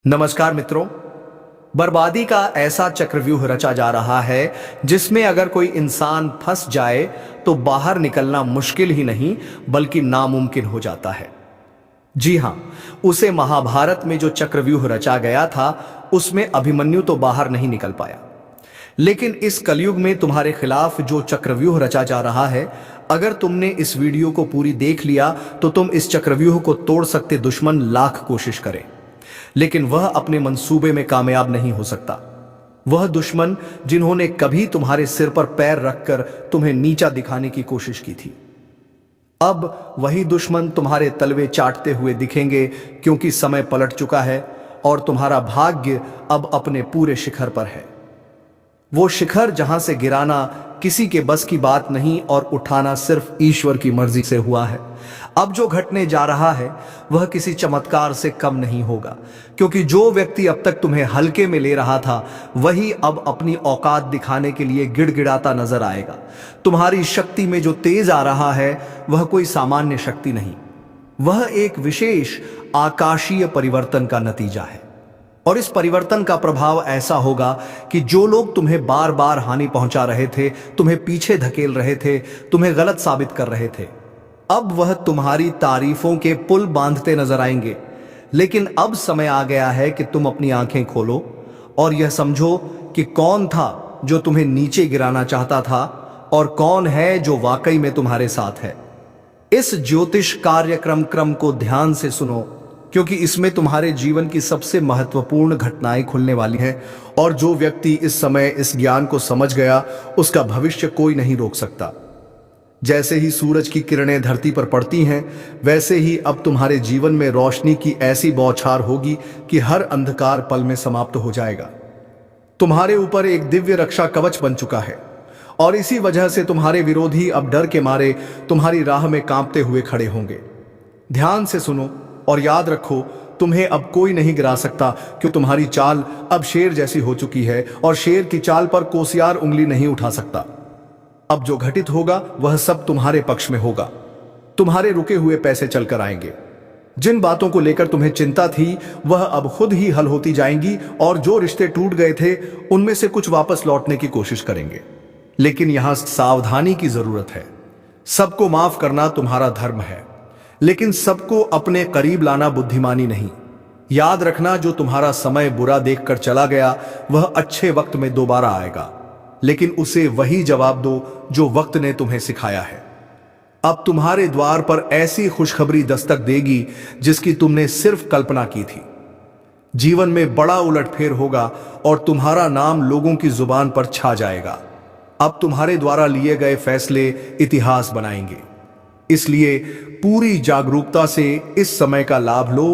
नमस्कार मित्रों। बर्बादी का ऐसा चक्रव्यूह रचा जा रहा है जिसमें अगर कोई इंसान फंस जाए तो बाहर निकलना मुश्किल ही नहीं बल्कि नामुमकिन हो जाता है। जी हां, उसे महाभारत में जो चक्रव्यूह रचा गया था उसमें अभिमन्यु तो बाहर नहीं निकल पाया, लेकिन इस कलयुग में तुम्हारे खिलाफ जो चक्रव्यूह रचा जा रहा है, अगर तुमने इस वीडियो को पूरी देख लिया तो तुम इस चक्रव्यूह को तोड़ सकते। दुश्मन लाख कोशिश करे लेकिन वह अपने मंसूबे में कामयाब नहीं हो सकता। वह दुश्मन जिन्होंने कभी तुम्हारे सिर पर पैर रखकर तुम्हें नीचा दिखाने की कोशिश की थी, अब वही दुश्मन तुम्हारे तलवे चाटते हुए दिखेंगे, क्योंकि समय पलट चुका है और तुम्हारा भाग्य अब अपने पूरे शिखर पर है। वो शिखर जहां से गिराना किसी के बस की बात नहीं और उठाना सिर्फ ईश्वर की मर्जी से हुआ है। अब जो घटने जा रहा है वह किसी चमत्कार से कम नहीं होगा, क्योंकि जो व्यक्ति अब तक तुम्हें हल्के में ले रहा था वही अब अपनी औकात दिखाने के लिए गिड़गिड़ाता नजर आएगा। तुम्हारी शक्ति में जो तेज आ रहा है वह कोई सामान्य शक्ति नहीं, वह एक विशेष आकाशीय परिवर्तन का नतीजा है। और इस परिवर्तन का प्रभाव ऐसा होगा कि जो लोग तुम्हें बार बार हानि पहुंचा रहे थे, तुम्हें पीछे धकेल रहे थे, तुम्हें गलत साबित कर रहे थे, अब वह तुम्हारी तारीफों के पुल बांधते नजर आएंगे। लेकिन अब समय आ गया है कि तुम अपनी आंखें खोलो और यह समझो कि कौन था जो तुम्हें नीचे गिराना चाहता था और कौन है जो वाकई में तुम्हारे साथ है। इस ज्योतिष कार्यक्रम को ध्यान से सुनो, क्योंकि इसमें तुम्हारे जीवन की सबसे महत्वपूर्ण घटनाएं खुलने वाली हैं, और जो व्यक्ति इस समय इस ज्ञान को समझ गया उसका भविष्य कोई नहीं रोक सकता। जैसे ही सूरज की किरणें धरती पर पड़ती हैं, वैसे ही अब तुम्हारे जीवन में रोशनी की ऐसी बौछार होगी कि हर अंधकार पल में समाप्त हो जाएगा। तुम्हारे ऊपर एक दिव्य रक्षा कवच बन चुका है और इसी वजह से तुम्हारे विरोधी अब डर के मारे तुम्हारी राह में कांपते हुए खड़े होंगे। ध्यान से सुनो और याद रखो, तुम्हें अब कोई नहीं गिरा सकता, क्योंकि तुम्हारी चाल अब शेर जैसी हो चुकी है और शेर की चाल पर कोसियार उंगली नहीं उठा सकता। अब जो घटित होगा वह सब तुम्हारे पक्ष में होगा। तुम्हारे रुके हुए पैसे चलकर आएंगे। जिन बातों को लेकर तुम्हें चिंता थी वह अब खुद ही हल होती जाएंगी, और जो रिश्ते टूट गए थे उनमें से कुछ वापस लौटने की कोशिश करेंगे। लेकिन यहां सावधानी की जरूरत है। सबको माफ करना तुम्हारा धर्म है, लेकिन सबको अपने करीब लाना बुद्धिमानी नहीं। याद रखना, जो तुम्हारा समय बुरा देखकर चला गया वह अच्छे वक्त में दोबारा आएगा, लेकिन उसे वही जवाब दो जो वक्त ने तुम्हें सिखाया है। अब तुम्हारे द्वार पर ऐसी खुशखबरी दस्तक देगी जिसकी तुमने सिर्फ कल्पना की थी। जीवन में बड़ा उलटफेर होगा और तुम्हारा नाम लोगों की जुबान पर छा जाएगा। अब तुम्हारे द्वारा लिए गए फैसले इतिहास बनाएंगे। इसलिए पूरी जागरूकता से इस समय का लाभ लो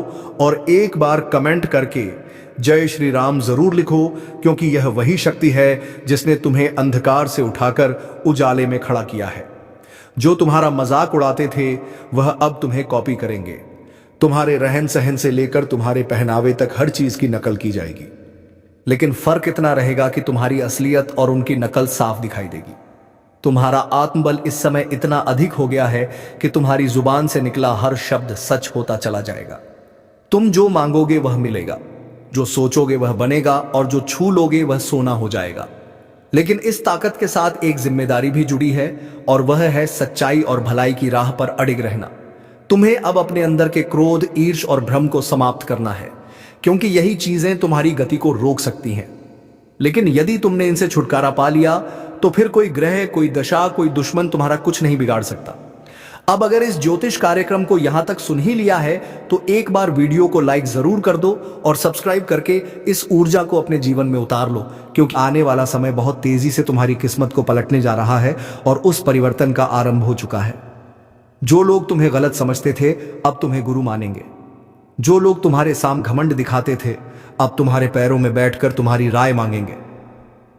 और एक बार कमेंट करके जय श्री राम जरूर लिखो, क्योंकि यह वही शक्ति है जिसने तुम्हें अंधकार से उठाकर उजाले में खड़ा किया है। जो तुम्हारा मजाक उड़ाते थे वह अब तुम्हें कॉपी करेंगे। तुम्हारे रहन सहन से लेकर तुम्हारे पहनावे तक हर चीज की नकल की जाएगी, लेकिन फर्क इतना रहेगा कि तुम्हारी असलियत और उनकी नकल साफ दिखाई देगी। तुम्हारा आत्मबल इस समय इतना अधिक हो गया है कि तुम्हारी जुबान से निकला हर शब्द सच होता चला जाएगा। तुम जो मांगोगे वह मिलेगा, जो सोचोगे वह बनेगा, और जो छू लोगे वह सोना हो जाएगा। लेकिन इस ताकत के साथ एक जिम्मेदारी भी जुड़ी है, और वह है सच्चाई और भलाई की राह पर अडिग रहना। तुम्हें अब अपने अंदर के क्रोध, ईर्ष्या और भ्रम को समाप्त करना है, क्योंकि यही चीजें तुम्हारी गति को रोक सकती हैं। लेकिन यदि तुमने इनसे छुटकारा पा लिया तो फिर कोई ग्रह, कोई दशा, कोई दुश्मन तुम्हारा कुछ नहीं बिगाड़ सकता। अब अगर इस ज्योतिष कार्यक्रम को यहां तक सुन ही लिया है तो एक बार वीडियो को लाइक जरूर कर दो और सब्सक्राइब करके इस ऊर्जा को अपने जीवन में उतार लो, क्योंकि आने वाला समय बहुत तेजी से तुम्हारी किस्मत को पलटने जा रहा है और उस परिवर्तन का आरंभ हो चुका है। जो लोग तुम्हें गलत समझते थे अब तुम्हें गुरु मानेंगे। जो लोग तुम्हारे सामने घमंड दिखाते थे अब तुम्हारे पैरों में बैठकर तुम्हारी राय मांगेंगे।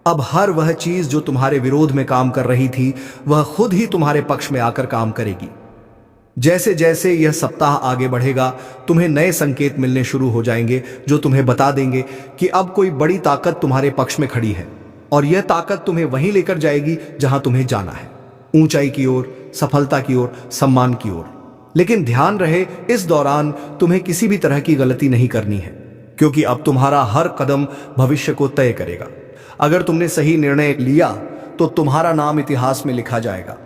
अब हर वह चीज जो तुम्हारे विरोध में काम कर रही थी वह खुद ही तुम्हारे पक्ष में आकर काम करेगी। जैसे जैसे यह सप्ताह आगे बढ़ेगा तुम्हें नए संकेत मिलने शुरू हो जाएंगे, जो तुम्हें बता देंगे कि अब कोई बड़ी ताकत तुम्हारे पक्ष में खड़ी है, और यह ताकत तुम्हें वहीं लेकर जाएगी जहां तुम्हें जाना है, ऊंचाई की ओर, सफलता की ओर, सम्मान की ओर। लेकिन ध्यान रहे, इस दौरान तुम्हें किसी भी तरह की गलती नहीं करनी है, क्योंकि अब तुम्हारा हर कदम भविष्य को तय करेगा। अगर तुमने सही निर्णय लिया तो तुम्हारा नाम इतिहास में लिखा जाएगा,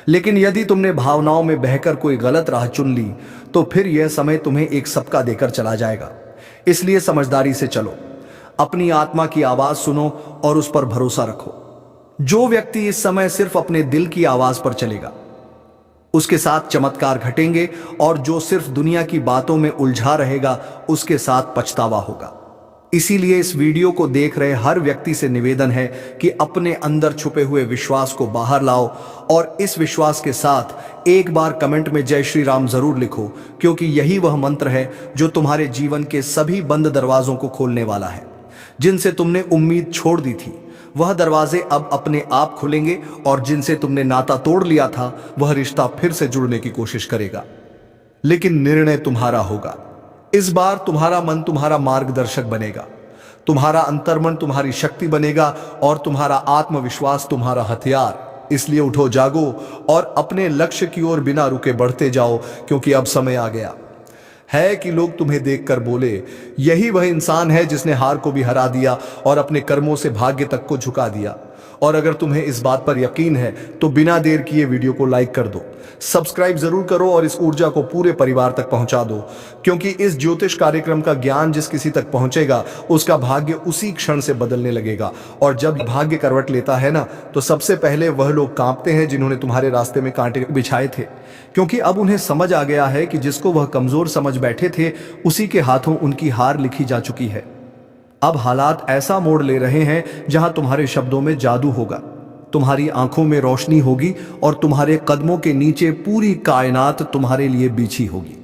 लेकिन यदि तुमने भावनाओं में बहकर कोई गलत राह चुन ली तो फिर यह समय तुम्हें एक सबका देकर चला जाएगा। इसलिए समझदारी से चलो, अपनी आत्मा की आवाज सुनो और उस पर भरोसा रखो। जो व्यक्ति इस समय सिर्फ अपने दिल की आवाज पर चलेगा उसके साथ चमत्कार घटेंगे, और जो सिर्फ दुनिया की बातों में उलझा रहेगा उसके साथ पछतावा होगा। इसीलिए इस वीडियो को देख रहे हर व्यक्ति से निवेदन है कि अपने अंदर छुपे हुए विश्वास को बाहर लाओ, और इस विश्वास के साथ एक बार कमेंट में जय श्री राम जरूर लिखो, क्योंकि यही वह मंत्र है जो तुम्हारे जीवन के सभी बंद दरवाजों को खोलने वाला है। जिनसे तुमने उम्मीद छोड़ दी थी वह दरवाजे अब अपने आप खुलेंगे, और जिनसे तुमने नाता तोड़ लिया था वह रिश्ता फिर से जुड़ने की कोशिश करेगा। लेकिन निर्णय तुम्हारा होगा। इस बार तुम्हारा मन तुम्हारा मार्गदर्शक बनेगा, तुम्हारा अंतर्मन तुम्हारी शक्ति बनेगा, और तुम्हारा आत्मविश्वास तुम्हारा हथियार। इसलिए उठो, जागो और अपने लक्ष्य की ओर बिना रुके बढ़ते जाओ, क्योंकि अब समय आ गया है कि लोग तुम्हें देखकर बोले, यही वह इंसान है जिसने हार को भी हरा दिया और अपने कर्मों से भाग्य तक को झुका दिया। और अगर तुम्हें इस बात पर यकीन है तो बिना देर किए वीडियो को लाइक कर दो, सब्सक्राइब जरूर करो और इस ऊर्जा को पूरे परिवार तक पहुंचा दो, क्योंकि इस ज्योतिष कार्यक्रम का ज्ञान जिस किसी तक पहुंचेगा उसका भाग्य उसी क्षण से बदलने लगेगा। और जब भाग्य करवट लेता है ना, तो सबसे पहले वह लोग कांपते हैं जिन्होंने तुम्हारे रास्ते में कांटे बिछाए थे, क्योंकि अब उन्हें समझ आ गया है कि जिसको वह कमजोर समझ बैठे थे उसी के हाथों उनकी हार लिखी जा चुकी है। अब हालात ऐसा मोड़ ले रहे हैं जहां तुम्हारे शब्दों में जादू होगा, तुम्हारी आंखों में रोशनी होगी, और तुम्हारे कदमों के नीचे पूरी कायनात तुम्हारे लिए बिछी होगी।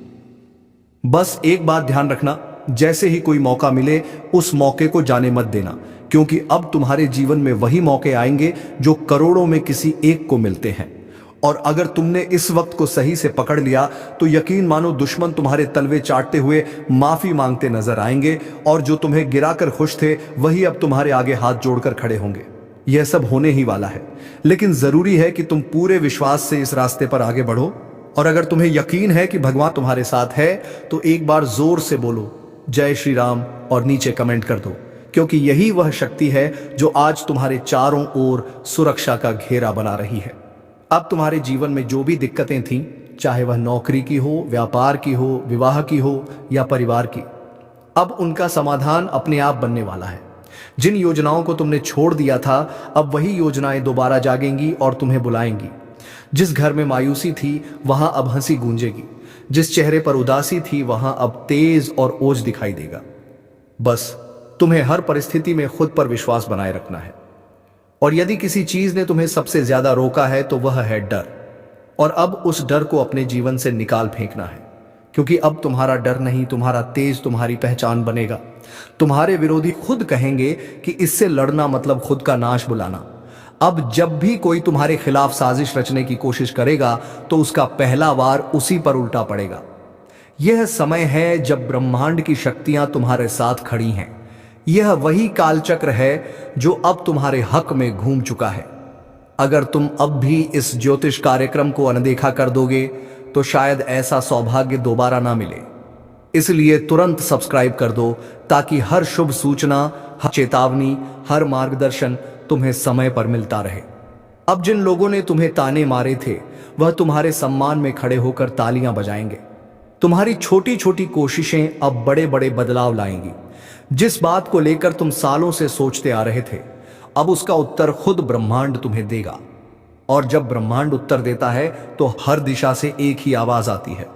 बस एक बात ध्यान रखना, जैसे ही कोई मौका मिले उस मौके को जाने मत देना, क्योंकि अब तुम्हारे जीवन में वही मौके आएंगे जो करोड़ों में किसी एक को मिलते हैं। और अगर तुमने इस वक्त को सही से पकड़ लिया तो यकीन मानो दुश्मन तुम्हारे तलवे चाटते हुए माफी मांगते नजर आएंगे, और जो तुम्हें गिराकर खुश थे वही अब तुम्हारे आगे हाथ जोड़कर खड़े होंगे। यह सब होने ही वाला है, लेकिन जरूरी है कि तुम पूरे विश्वास से इस रास्ते पर आगे बढ़ो। और अगर तुम्हें यकीन है कि भगवान तुम्हारे साथ है तो एक बार जोर से बोलो जय श्री राम और नीचे कमेंट कर दो, क्योंकि यही वह शक्ति है जो आज तुम्हारे चारों ओर सुरक्षा का घेरा बना रही है। अब तुम्हारे जीवन में जो भी दिक्कतें थीं, चाहे वह नौकरी की हो, व्यापार की हो, विवाह की हो या परिवार की, अब उनका समाधान अपने आप बनने वाला है। जिन योजनाओं को तुमने छोड़ दिया था अब वही योजनाएं दोबारा जागेंगी और तुम्हें बुलाएंगी। जिस घर में मायूसी थी वहां अब हंसी गूंजेगी, जिस चेहरे पर उदासी थी वहां अब तेज और ओज दिखाई देगा। बस तुम्हें हर परिस्थिति में खुद पर विश्वास बनाए रखना है। और यदि किसी चीज ने तुम्हें सबसे ज्यादा रोका है तो वह है डर, और अब उस डर को अपने जीवन से निकाल फेंकना है, क्योंकि अब तुम्हारा डर नहीं, तुम्हारा तेज तुम्हारी पहचान बनेगा। तुम्हारे विरोधी खुद कहेंगे कि इससे लड़ना मतलब खुद का नाश बुलाना। अब जब भी कोई तुम्हारे खिलाफ साजिश रचने की कोशिश करेगा तो उसका पहला वार उसी पर उल्टा पड़ेगा। यह समय है जब ब्रह्मांड की शक्तियां तुम्हारे साथ खड़ी हैं। यह वही कालचक्र है जो अब तुम्हारे हक में घूम चुका है। अगर तुम अब भी इस ज्योतिष कार्यक्रम को अनदेखा कर दोगे तो शायद ऐसा सौभाग्य दोबारा ना मिले। इसलिए तुरंत सब्सक्राइब कर दो, ताकि हर शुभ सूचना, हर चेतावनी, हर मार्गदर्शन तुम्हें समय पर मिलता रहे। अब जिन लोगों ने तुम्हें ताने मारे थे वह तुम्हारे सम्मान में खड़े होकर तालियां बजाएंगे। तुम्हारी छोटी छोटी कोशिशें अब बड़े बड़े बदलाव लाएंगी। जिस बात को लेकर तुम सालों से सोचते आ रहे थे, अब उसका उत्तर खुद ब्रह्मांड तुम्हें देगा। और जब ब्रह्मांड उत्तर देता है तो हर दिशा से एक ही आवाज आती है,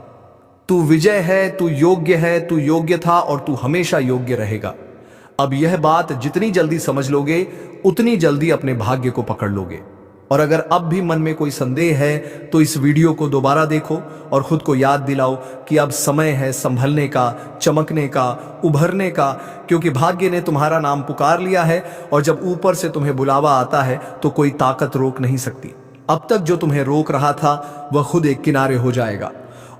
तू विजय है, तू योग्य है, तू योग्य था और तू हमेशा योग्य रहेगा। अब यह बात जितनी जल्दी समझ लोगे उतनी जल्दी अपने भाग्य को पकड़ लोगे। और अगर अब भी मन में कोई संदेह है तो इस वीडियो को दोबारा देखो और खुद को याद दिलाओ कि अब समय है संभलने का, चमकने का, उभरने का, क्योंकि भाग्य ने तुम्हारा नाम पुकार लिया है। और जब ऊपर से तुम्हें बुलावा आता है तो कोई ताकत रोक नहीं सकती। अब तक जो तुम्हें रोक रहा था वह खुद एक किनारे हो जाएगा,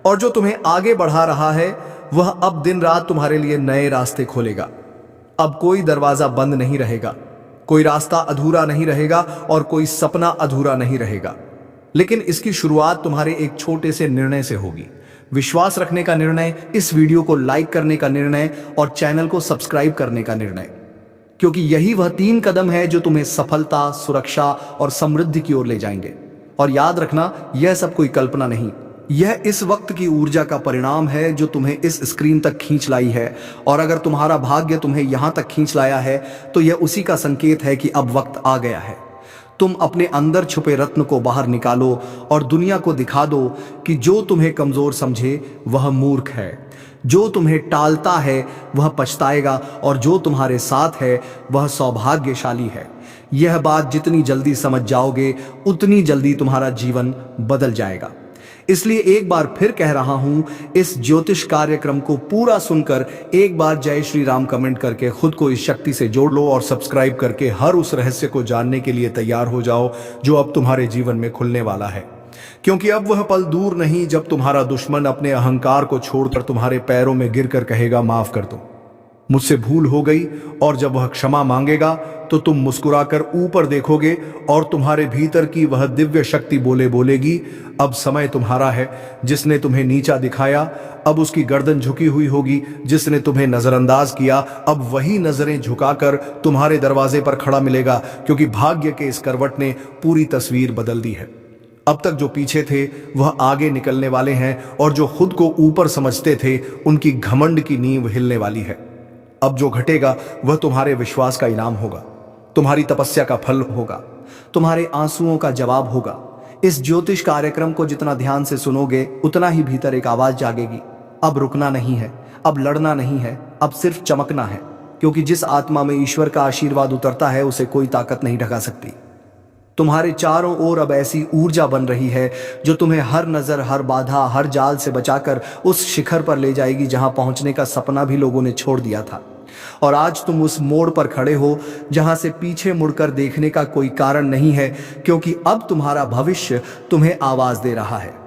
और जो तुम्हें आगे बढ़ा रहा है वह अब दिन रात तुम्हारे लिए नए रास्ते खोलेगा। अब कोई दरवाजा बंद नहीं रहेगा, कोई रास्ता अधूरा नहीं रहेगा और कोई सपना अधूरा नहीं रहेगा। लेकिन इसकी शुरुआत तुम्हारे एक छोटे से निर्णय से होगी, विश्वास रखने का निर्णय, इस वीडियो को लाइक करने का निर्णय और चैनल को सब्सक्राइब करने का निर्णय, क्योंकि यही वह 3 कदम है जो तुम्हें सफलता, सुरक्षा और समृद्धि की ओर ले जाएंगे। और याद रखना, यह सब कोई कल्पना नहीं, यह इस वक्त की ऊर्जा का परिणाम है जो तुम्हें इस स्क्रीन तक खींच लाई है। और अगर तुम्हारा भाग्य तुम्हें यहां तक खींच लाया है तो यह उसी का संकेत है कि अब वक्त आ गया है। तुम अपने अंदर छुपे रत्न को बाहर निकालो और दुनिया को दिखा दो कि जो तुम्हें कमजोर समझे वह मूर्ख है, जो तुम्हें टालता है वह पछताएगा और जो तुम्हारे साथ है वह सौभाग्यशाली है। यह बात जितनी जल्दी समझ जाओगे उतनी जल्दी तुम्हारा जीवन बदल जाएगा। इसलिए एक बार फिर कह रहा हूं, इस ज्योतिष कार्यक्रम को पूरा सुनकर एक बार जय श्री राम कमेंट करके खुद को इस शक्ति से जोड़ लो और सब्सक्राइब करके हर उस रहस्य को जानने के लिए तैयार हो जाओ जो अब तुम्हारे जीवन में खुलने वाला है। क्योंकि अब वह पल दूर नहीं जब तुम्हारा दुश्मन अपने अहंकार को छोड़कर तुम्हारे पैरों में गिरकर कहेगा, माफ कर दो, मुझसे भूल हो गई। और जब वह क्षमा मांगेगा तो तुम मुस्कुराकर ऊपर देखोगे और तुम्हारे भीतर की वह दिव्य शक्ति बोलेगी, अब समय तुम्हारा है। जिसने तुम्हें नीचा दिखाया अब उसकी गर्दन झुकी हुई होगी, जिसने तुम्हें नजरअंदाज किया अब वही नजरें झुकाकर तुम्हारे दरवाजे पर खड़ा मिलेगा, क्योंकि भाग्य के इस करवट ने पूरी तस्वीर बदल दी है। अब तक जो पीछे थे वह आगे निकलने वाले हैं और जो खुद को ऊपर समझते थे उनकी घमंड की नींव हिलने वाली है। अब जो घटेगा वह तुम्हारे विश्वास का इनाम होगा, तुम्हारी तपस्या का फल होगा, तुम्हारे आंसुओं का जवाब होगा। इस ज्योतिष कार्यक्रम को जितना ध्यान से सुनोगे उतना ही भीतर एक आवाज जागेगी, अब रुकना नहीं है, अब लड़ना नहीं है, अब सिर्फ चमकना है। क्योंकि जिस आत्मा में ईश्वर का आशीर्वाद उतरता है उसे कोई ताकत नहीं ढका सकती। तुम्हारे चारों ओर अब ऐसी ऊर्जा बन रही है जो तुम्हें हर नजर, हर बाधा, हर जाल से बचाकर उस शिखर पर ले जाएगी जहां पहुंचने का सपना भी लोगों ने छोड़ दिया था। और आज तुम उस मोड़ पर खड़े हो जहां से पीछे मुड़कर देखने का कोई कारण नहीं है, क्योंकि अब तुम्हारा भविष्य तुम्हें आवाज दे रहा है।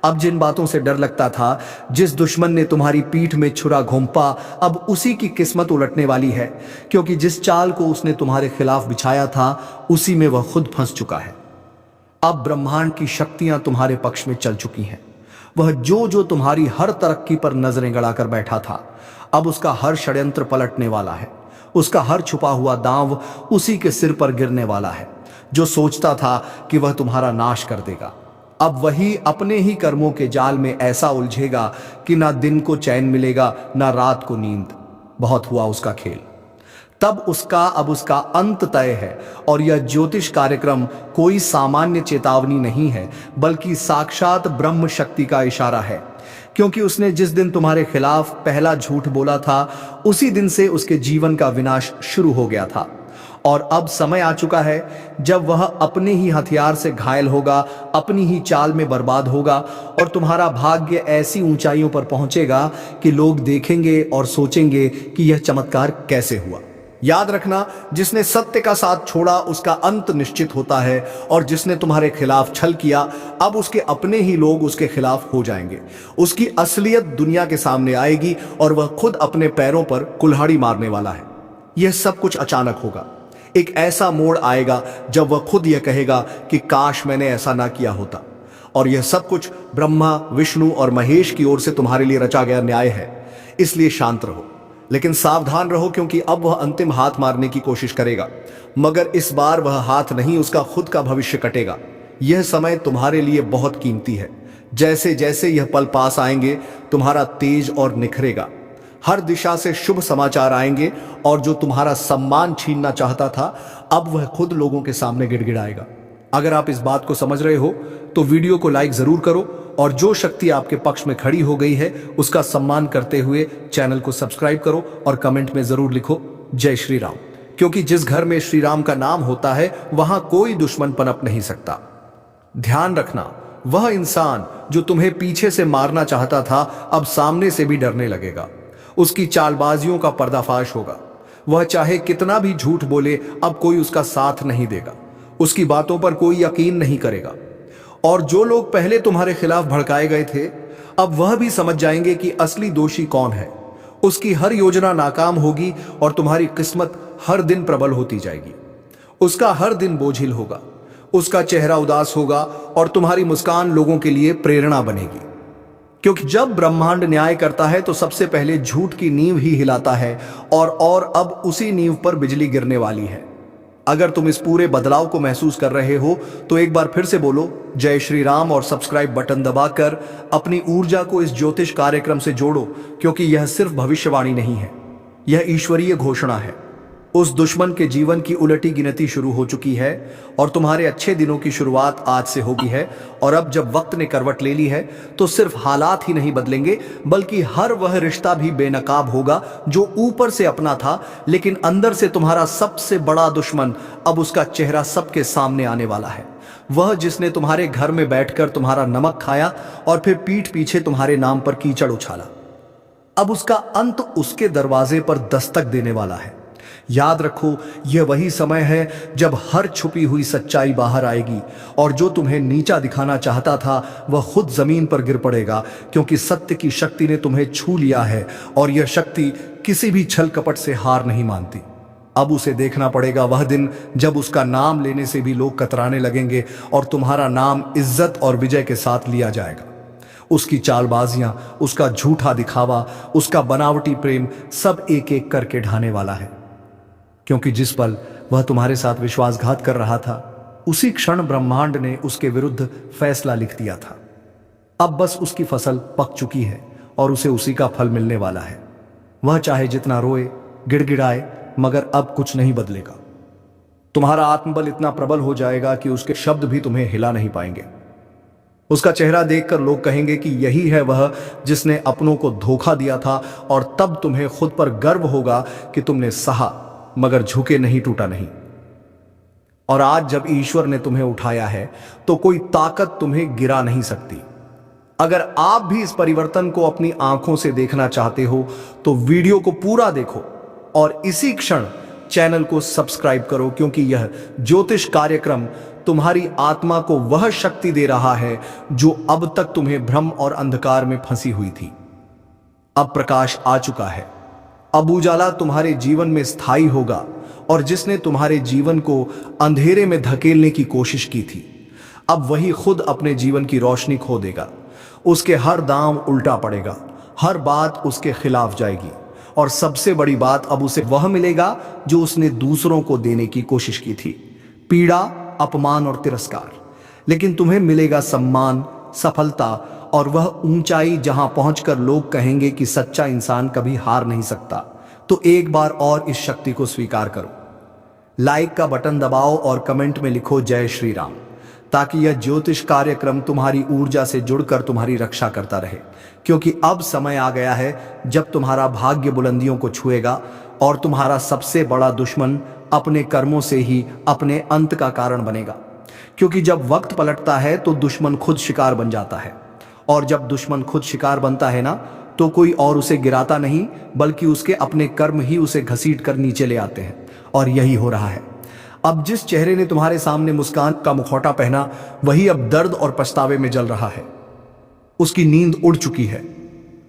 अब जिन बातों से डर लगता था, जिस दुश्मन ने तुम्हारी पीठ में छुरा घोंपा, अब उसी की किस्मत उलटने वाली है, क्योंकि जिस चाल को उसने तुम्हारे खिलाफ बिछाया था उसी में वह खुद फंस चुका है। अब ब्रह्मांड की शक्तियां तुम्हारे पक्ष में चल चुकी हैं। वह जो तुम्हारी हर तरक्की पर नजरें गड़ाकर बैठा था, अब उसका हर षड्यंत्र पलटने वाला है। उसका हर छुपा हुआ दांव उसी के सिर पर गिरने वाला है। जो सोचता था कि वह तुम्हारा नाश कर देगा, अब वही अपने ही कर्मों के जाल में ऐसा उलझेगा कि ना दिन को चैन मिलेगा ना रात को नींद। बहुत हुआ उसका खेल। तब अब उसका अंत तय है। और यह ज्योतिष कार्यक्रम कोई सामान्य चेतावनी नहीं है, बल्कि साक्षात ब्रह्म शक्ति का इशारा है। क्योंकि उसने जिस दिन तुम्हारे खिलाफ पहला झूठ बोला था उसी दिन से उसके जीवन का विनाश शुरू हो गया था। और अब समय आ चुका है जब वह अपने ही हथियार से घायल होगा, अपनी ही चाल में बर्बाद होगा और तुम्हारा भाग्य ऐसी ऊंचाइयों पर पहुंचेगा कि लोग देखेंगे और सोचेंगे कि यह चमत्कार कैसे हुआ। याद रखना, जिसने सत्य का साथ छोड़ा उसका अंत निश्चित होता है, और जिसने तुम्हारे खिलाफ छल किया अब उसके अपने ही लोग उसके खिलाफ हो जाएंगे। उसकी असलियत दुनिया के सामने आएगी और वह खुद अपने पैरों पर कुल्हाड़ी मारने वाला है। यह सब कुछ अचानक होगा। एक ऐसा मोड़ आएगा जब वह खुद यह कहेगा कि काश मैंने ऐसा ना किया होता। और यह सब कुछ ब्रह्मा, विष्णु और महेश की ओर से तुम्हारे लिए रचा गया न्याय है। इसलिए शांत रहो, लेकिन सावधान रहो, क्योंकि अब वह अंतिम हाथ मारने की कोशिश करेगा, मगर इस बार वह हाथ नहीं, उसका खुद का भविष्य कटेगा। यह समय तुम्हारे लिए बहुत कीमती है। जैसे जैसे यह पल पास आएंगे तुम्हारा तेज और निखरेगा। हर दिशा से शुभ समाचार आएंगे और जो तुम्हारा सम्मान छीनना चाहता था अब वह खुद लोगों के सामने गिड़गिड़ाएगा। अगर आप इस बात को समझ रहे हो तो वीडियो को लाइक जरूर करो और जो शक्ति आपके पक्ष में खड़ी हो गई है उसका सम्मान करते हुए चैनल को सब्सक्राइब करो और कमेंट में जरूर लिखो जय श्री राम, क्योंकि जिस घर में श्री राम का नाम होता है वहां कोई दुश्मन पनप नहीं सकता। ध्यान रखना, वह इंसान जो तुम्हें पीछे से मारना चाहता था अब सामने से भी डरने लगेगा। उसकी चालबाजियों का पर्दाफाश होगा। वह चाहे कितना भी झूठ बोले अब कोई उसका साथ नहीं देगा। उसकी बातों पर कोई यकीन नहीं करेगा। और जो लोग पहले तुम्हारे खिलाफ भड़काए गए थे अब वह भी समझ जाएंगे कि असली दोषी कौन है। उसकी हर योजना नाकाम होगी और तुम्हारी किस्मत हर दिन प्रबल होती जाएगी। उसका हर दिन बोझिल होगा, उसका चेहरा उदास होगा और तुम्हारी मुस्कान लोगों के लिए प्रेरणा बनेगी। क्योंकि जब ब्रह्मांड न्याय करता है तो सबसे पहले झूठ की नींव ही हिलाता है और अब उसी नींव पर बिजली गिरने वाली है। अगर तुम इस पूरे बदलाव को महसूस कर रहे हो तो एक बार फिर से बोलो जय श्री राम और सब्सक्राइब बटन दबाकर अपनी ऊर्जा को इस ज्योतिष कार्यक्रम से जोड़ो, क्योंकि यह सिर्फ भविष्यवाणी नहीं है, यह ईश्वरीय घोषणा है। उस दुश्मन के जीवन की उलटी गिनती शुरू हो चुकी है और तुम्हारे अच्छे दिनों की शुरुआत आज से होगी है। और अब जब वक्त ने करवट ले ली है तो सिर्फ हालात ही नहीं बदलेंगे, बल्कि हर वह रिश्ता भी बेनकाब होगा जो ऊपर से अपना था लेकिन अंदर से तुम्हारा सबसे बड़ा दुश्मन। अब उसका चेहरा सबके सामने आने वाला है। वह जिसने तुम्हारे घर में बैठकर तुम्हारा नमक खाया और फिर पीठ पीछे तुम्हारे नाम पर कीचड़ उछाला, अब उसका अंत उसके दरवाजे पर दस्तक देने वाला है। याद रखो, यह वही समय है जब हर छुपी हुई सच्चाई बाहर आएगी और जो तुम्हें नीचा दिखाना चाहता था वह खुद जमीन पर गिर पड़ेगा, क्योंकि सत्य की शक्ति ने तुम्हें छू लिया है और यह शक्ति किसी भी छल कपट से हार नहीं मानती। अब उसे देखना पड़ेगा वह दिन जब उसका नाम लेने से भी लोग कतराने लगेंगे और तुम्हारा नाम इज्जत और विजय के साथ लिया जाएगा। उसकी चालबाजियां, उसका झूठा दिखावा, उसका बनावटी प्रेम सब एक एक करके ढाने वाला है, क्योंकि जिस पल वह तुम्हारे साथ विश्वासघात कर रहा था उसी क्षण ब्रह्मांड ने उसके विरुद्ध फैसला लिख दिया था। अब बस उसकी फसल पक चुकी है और उसे उसी का फल मिलने वाला है। वह चाहे जितना रोए, गिड़गिड़ाए, मगर अब कुछ नहीं बदलेगा। तुम्हारा आत्मबल इतना प्रबल हो जाएगा कि उसके शब्द भी तुम्हें हिला नहीं पाएंगे। उसका चेहरा देखकर लोग कहेंगे कि यही है वह जिसने अपनों को धोखा दिया था, और तब तुम्हें खुद पर गर्व होगा कि तुमने सहा मगर झुके नहीं, टूटा नहीं। और आज जब ईश्वर ने तुम्हें उठाया है तो कोई ताकत तुम्हें गिरा नहीं सकती। अगर आप भी इस परिवर्तन को अपनी आंखों से देखना चाहते हो तो वीडियो को पूरा देखो और इसी क्षण चैनल को सब्सक्राइब करो, क्योंकि यह ज्योतिष कार्यक्रम तुम्हारी आत्मा को वह शक्ति दे रहा है जो अब तक तुम्हें भ्रम और अंधकार में फंसी हुई थी। अब प्रकाश आ चुका है। अब उजाला तुम्हारे जीवन में स्थायी होगा, और जिसने तुम्हारे जीवन को अंधेरे में धकेलने की कोशिश की थी अब वही खुद अपने जीवन की रोशनी खो देगा। उसके हर दांव उल्टा पड़ेगा, हर बात उसके खिलाफ जाएगी, और सबसे बड़ी बात, अब उसे वह मिलेगा जो उसने दूसरों को देने की कोशिश की थी, पीड़ा, अपमान और तिरस्कार। लेकिन तुम्हें मिलेगा सम्मान, सफलता और वह ऊंचाई जहां पहुंचकर लोग कहेंगे कि सच्चा इंसान कभी हार नहीं सकता। तो एक बार और इस शक्ति को स्वीकार करो। लाइक का बटन दबाओ और कमेंट में लिखो जय श्री राम, ताकि यह ज्योतिष कार्यक्रम तुम्हारी ऊर्जा से जुड़कर तुम्हारी रक्षा करता रहे। क्योंकि अब समय आ गया है जब तुम्हारा भाग्य बुलंदियों को छुएगा और तुम्हारा सबसे बड़ा दुश्मन अपने कर्मों से ही अपने अंत का कारण बनेगा। क्योंकि जब वक्त पलटता है तो दुश्मन खुद शिकार बन जाता है, और जब दुश्मन खुद शिकार बनता है ना, तो कोई और उसे गिराता नहीं बल्कि उसके अपने कर्म ही उसे घसीट कर नीचे ले आते हैं। और यही हो रहा है। अब जिस चेहरे ने तुम्हारे सामने मुस्कान का मुखौटा पहना वही अब दर्द और पछतावे में जल रहा है। उसकी नींद उड़ चुकी है,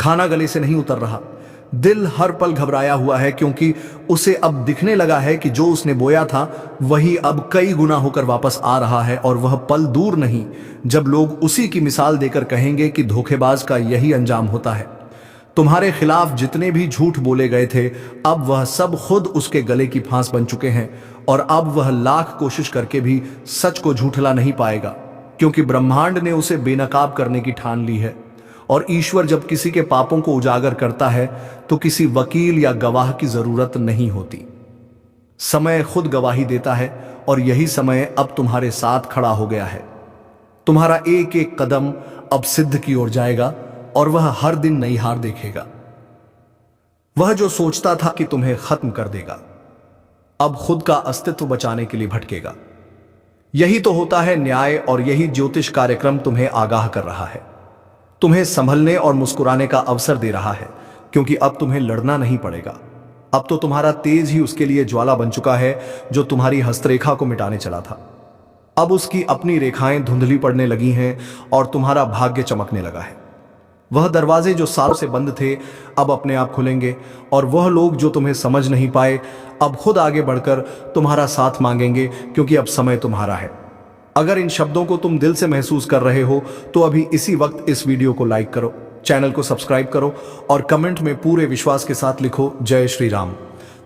खाना गले से नहीं उतर रहा, दिल हर पल घबराया हुआ है, क्योंकि उसे अब दिखने लगा है कि जो उसने बोया था वही अब कई गुना होकर वापस आ रहा है। और वह पल दूर नहीं जब लोग उसी की मिसाल देकर कहेंगे कि धोखेबाज का यही अंजाम होता है। तुम्हारे खिलाफ जितने भी झूठ बोले गए थे अब वह सब खुद उसके गले की फांस बन चुके हैं, और अब वह लाख कोशिश करके भी सच को झूठला नहीं पाएगा, क्योंकि ब्रह्मांड ने उसे बेनकाब करने की ठान ली है। और ईश्वर जब किसी के पापों को उजागर करता है तो किसी वकील या गवाह की जरूरत नहीं होती। समय खुद गवाही देता है, और यही समय अब तुम्हारे साथ खड़ा हो गया है। तुम्हारा एक एक कदम अब सिद्ध की ओर जाएगा, और वह हर दिन नई हार देखेगा। वह जो सोचता था कि तुम्हें खत्म कर देगा अब खुद का अस्तित्व बचाने के लिए भटकेगा। यही तो होता है न्याय, और यही ज्योतिष कार्यक्रम तुम्हें आगाह कर रहा है, तुम्हें संभलने और मुस्कुराने का अवसर दे रहा है। क्योंकि अब तुम्हें लड़ना नहीं पड़ेगा। अब तो तुम्हारा तेज ही उसके लिए ज्वाला बन चुका है जो तुम्हारी हस्तरेखा को मिटाने चला था। अब उसकी अपनी रेखाएं धुंधली पड़ने लगी हैं और तुम्हारा भाग्य चमकने लगा है। वह दरवाजे जो सालों से बंद थे अब अपने आप खुलेंगे, और वह लोग जो तुम्हें समझ नहीं पाए अब खुद आगे बढ़कर तुम्हारा साथ मांगेंगे, क्योंकि अब समय तुम्हारा है। अगर इन शब्दों को तुम दिल से महसूस कर रहे हो तो अभी इसी वक्त इस वीडियो को लाइक करो। चैनल को सब्सक्राइब करो और कमेंट में पूरे विश्वास के साथ लिखो जय श्री राम,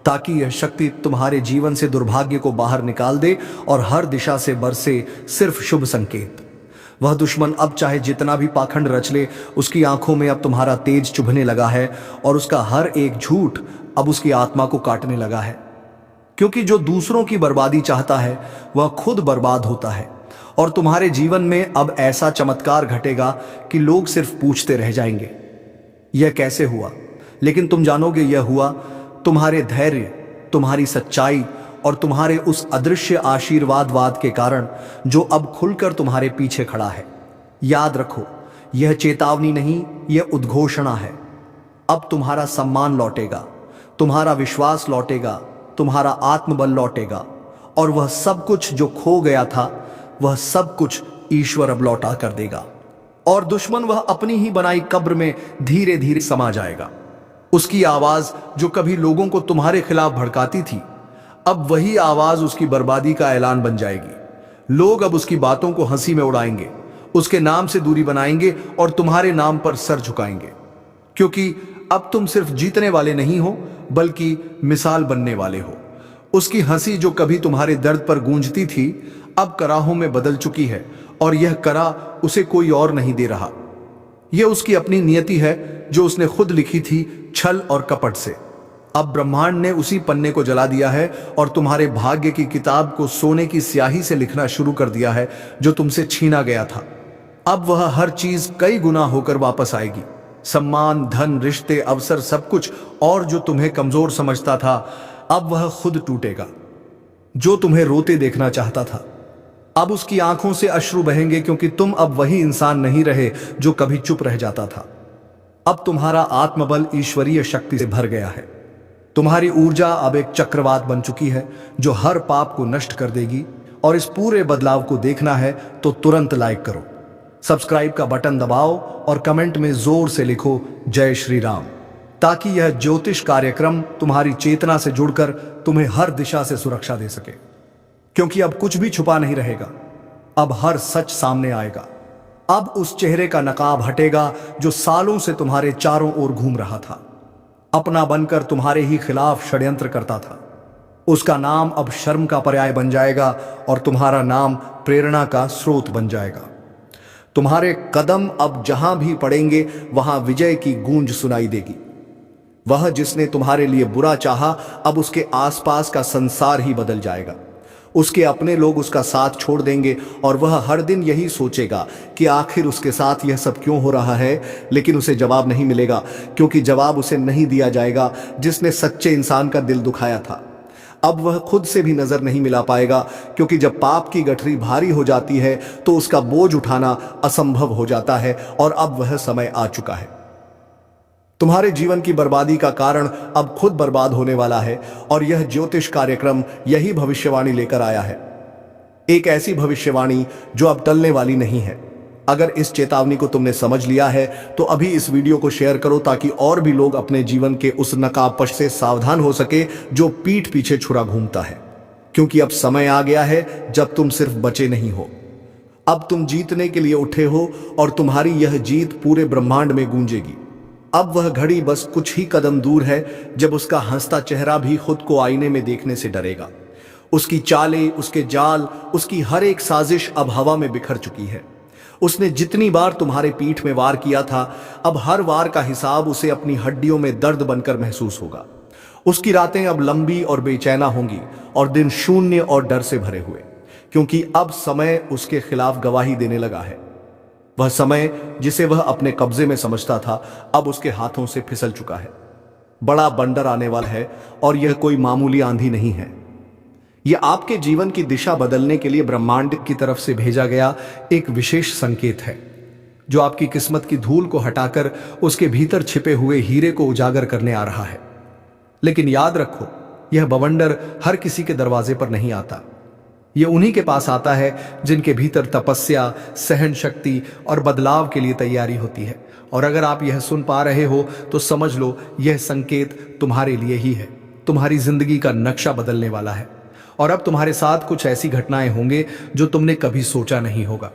ताकि यह शक्ति तुम्हारे जीवन से दुर्भाग्य को बाहर निकाल दे और हर दिशा से बरसे सिर्फ शुभ संकेत। वह दुश्मन अब चाहे जितना भी पाखंड रच ले, उसकी आंखों में अब तुम्हारा तेज चुभने लगा है और उसका हर एक झूठ अब उसकी आत्मा को काटने लगा है। क्योंकि जो दूसरों की बर्बादी चाहता है वह खुद बर्बाद होता है, और तुम्हारे जीवन में अब ऐसा चमत्कार घटेगा कि लोग सिर्फ पूछते रह जाएंगे यह कैसे हुआ, लेकिन तुम जानोगे यह हुआ तुम्हारे धैर्य, तुम्हारी सच्चाई और तुम्हारे उस अदृश्य आशीर्वाद के कारण जो अब खुलकर तुम्हारे पीछे खड़ा है। याद रखो, यह चेतावनी नहीं, यह उद्घोषणा है। अब तुम्हारा सम्मान लौटेगा, तुम्हारा विश्वास लौटेगा, तुम्हारा आत्मबल लौटेगा, और वह सब कुछ जो खो गया था वह सब कुछ ईश्वर अब लौटा कर देगा। और दुश्मन वह अपनी ही बनाई कब्र में धीरे धीरे समा जाएगा। उसकी आवाज जो कभी लोगों को तुम्हारे खिलाफ भड़काती थी, अब वही आवाज उसकी बर्बादी का ऐलान बन जाएगी। लोग अब उसकी बातों को हंसी में उड़ाएंगे, उसके नाम से दूरी बनाएंगे और तुम्हारे नाम पर सर झुकाएंगे, क्योंकि अब तुम सिर्फ जीतने वाले नहीं हो बल्कि मिसाल बनने वाले हो। उसकी हंसी जो कभी तुम्हारे दर्द पर गूंजती थी अब कराहों में बदल चुकी है, और यह करा उसे कोई और नहीं दे रहा। यह उसकी अपनी नियति है जो उसने खुद लिखी थी छल और कपट से। अब ब्रह्मांड ने उसी पन्ने को जला दिया है और तुम्हारे भाग्य की किताब को सोने की स्याही से लिखना शुरू कर दिया है जो तुमसे छीना गया था। अब वह हर चीज कई गुना होकर वापस आएगी। सम्मान, धन, रिश्ते, अवसर, सब कुछ। और जो तुम्हें कमजोर समझता था अब वह खुद टूटेगा। जो तुम्हें रोते देखना चाहता था अब उसकी आंखों से अश्रु बहेंगे, क्योंकि तुम अब वही इंसान नहीं रहे जो कभी चुप रह जाता था। अब तुम्हारा आत्मबल ईश्वरीय शक्ति से भर गया है। तुम्हारी ऊर्जा अब एक चक्रवात बन चुकी है जो हर पाप को नष्ट कर देगी। और इस पूरे बदलाव को देखना है तो तुरंत लाइक करो, सब्सक्राइब का बटन दबाओ और कमेंट में जोर से लिखो जय श्री राम, ताकि यह ज्योतिष कार्यक्रम तुम्हारी चेतना से जुड़कर तुम्हें हर दिशा से सुरक्षा दे सके। क्योंकि अब कुछ भी छुपा नहीं रहेगा, अब हर सच सामने आएगा। अब उस चेहरे का नकाब हटेगा जो सालों से तुम्हारे चारों ओर घूम रहा था, अपना बनकर तुम्हारे ही खिलाफ षड्यंत्र करता था। उसका नाम अब शर्म का पर्याय बन जाएगा और तुम्हारा नाम प्रेरणा का स्रोत बन जाएगा। तुम्हारे कदम अब जहां भी पड़ेंगे वहां विजय की गूंज सुनाई देगी। वह जिसने तुम्हारे लिए बुरा चाहा अब उसके आसपास का संसार ही बदल जाएगा। उसके अपने लोग उसका साथ छोड़ देंगे और वह हर दिन यही सोचेगा कि आखिर उसके साथ यह सब क्यों हो रहा है, लेकिन उसे जवाब नहीं मिलेगा, क्योंकि जवाब उसे नहीं दिया जाएगा जिसने सच्चे इंसान का दिल दुखाया था। अब वह खुद से भी नजर नहीं मिला पाएगा, क्योंकि जब पाप की गठरी भारी हो जाती है तो उसका बोझ उठाना असंभव हो जाता है, और अब वह समय आ चुका है। तुम्हारे जीवन की बर्बादी का कारण अब खुद बर्बाद होने वाला है, और यह ज्योतिष कार्यक्रम यही भविष्यवाणी लेकर आया है। एक ऐसी भविष्यवाणी जो अब टलने वाली नहीं है। अगर इस चेतावनी को तुमने समझ लिया है तो अभी इस वीडियो को शेयर करो, ताकि और भी लोग अपने जीवन के उस नकाबपोश से सावधान हो सके जो पीठ पीछे छुरा घूमता है। क्योंकि अब समय आ गया है जब तुम सिर्फ बचे नहीं हो, अब तुम जीतने के लिए उठे हो, और तुम्हारी यह जीत पूरे ब्रह्मांड में गूंजेगी। अब वह घड़ी बस कुछ ही कदम दूर है जब उसका हंसता चेहरा भी खुद को आईने में देखने से डरेगा। उसकी चालें, उसके जाल, उसकी हर एक साजिश अब हवा में बिखर चुकी है। उसने जितनी बार तुम्हारे पीठ में वार किया था, अब हर वार का हिसाब उसे अपनी हड्डियों में दर्द बनकर महसूस होगा। उसकी रातें अब लंबी और बेचैना होंगी और दिन शून्य और डर से भरे हुए, क्योंकि अब समय उसके खिलाफ गवाही देने लगा है। वह समय जिसे वह अपने कब्जे में समझता था अब उसके हाथों से फिसल चुका है। बड़ा बंडर आने वाला है, और यह कोई मामूली आंधी नहीं है। यह आपके जीवन की दिशा बदलने के लिए ब्रह्मांड की तरफ से भेजा गया एक विशेष संकेत है, जो आपकी किस्मत की धूल को हटाकर उसके भीतर छिपे हुए हीरे को उजागर करने आ रहा है। लेकिन याद रखो, यह बवंडर हर किसी के दरवाजे पर नहीं आता। यह उन्हीं के पास आता है जिनके भीतर तपस्या, सहन शक्ति और बदलाव के लिए तैयारी होती है। और अगर आप यह सुन पा रहे हो तो समझ लो, यह संकेत तुम्हारे लिए ही है। तुम्हारी जिंदगी का नक्शा बदलने वाला है, और अब तुम्हारे साथ कुछ ऐसी घटनाएं होंगे जो तुमने कभी सोचा नहीं होगा।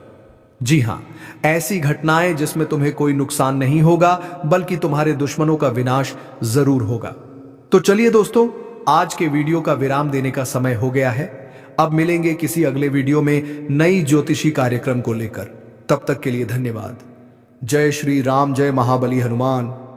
जी हां, ऐसी घटनाएं जिसमें तुम्हें कोई नुकसान नहीं होगा बल्कि तुम्हारे दुश्मनों का विनाश जरूर होगा। तो चलिए दोस्तों, आज के वीडियो का विराम देने का समय हो गया है। अब मिलेंगे किसी अगले वीडियो में नई ज्योतिषी कार्यक्रम को लेकर। तब तक के लिए धन्यवाद। जय श्री राम, जय महाबली हनुमान।